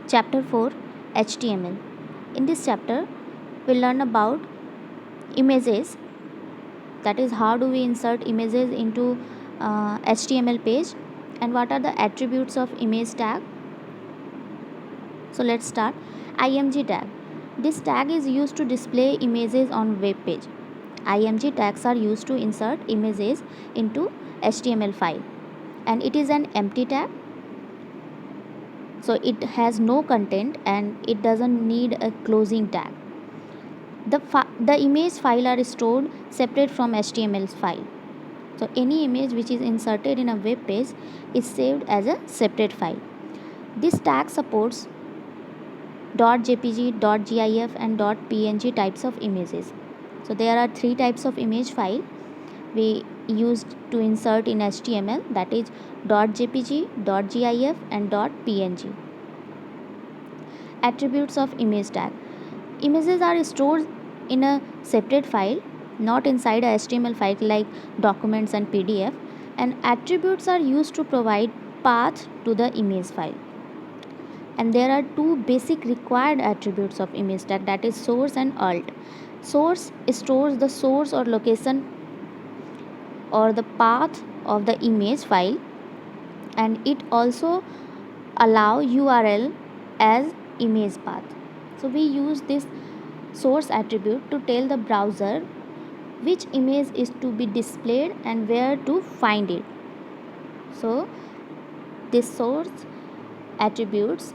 Chapter 4, HTML. In this chapter, we'll learn about images, that is how do we insert images into HTML page, and what are the attributes of image tag. So let's start. IMG tag. This tag is used to display images on web page. IMG tags are used to insert images into HTML file, and it is an empty tag, so it has no content and it doesn't need a closing tag. The image file are stored separate from HTML file. So any image which is inserted in a web page is saved as a separate file. This tag supports .jpg, .gif and .png types of images. So there are three types of image file we used to insert in HTML, that is .jpg, .gif and .png. Attributes of image tag. Images are stored in a separate file, not inside a HTML file like documents and PDF, and attributes are used to provide path to the image file. And there are two basic required attributes of image tag, that is source and alt. Source stores the source or location or the path of the image file, and it also allow URL as image path. So we use this source attribute to tell the browser which image is to be displayed and where to find it. So this source attributes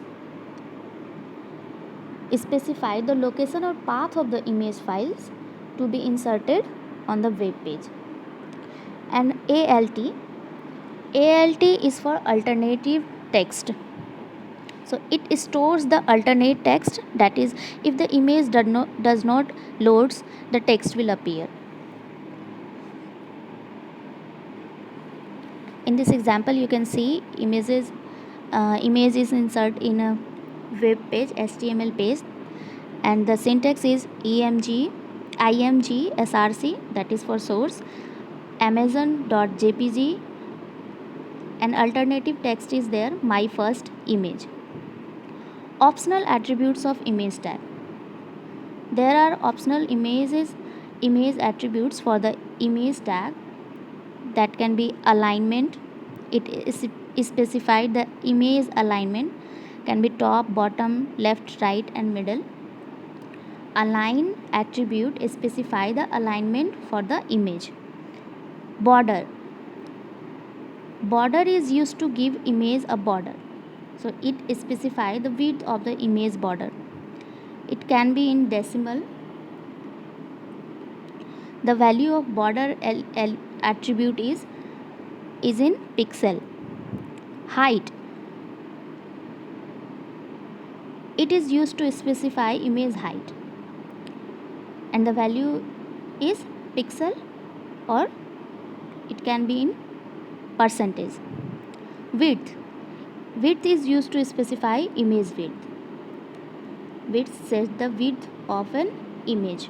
specify the location or path of the image files to be inserted on the web page. And ALT is for alternative text. So it stores the alternate text, that is if the image does not loads, the text will appear. In this example you can see image is inserted in a web page, HTML page, and the syntax is img src, that is for source, amazon.jpg, and alternative text is there, my first image. Optional attributes of image tag. There are optional image attributes for the image tag, that can be alignment. It is specified the image alignment can be top, bottom, left, right and middle. Align attribute specify the alignment for the image. Border is used to give image a border, so it specifies the width of the image border. It can be in decimal. The value of border attribute is in pixel. Height, it is used to specify image height, and the value is pixel, or it can be in percentage. Width is used to specify image width. Width sets the width of an image.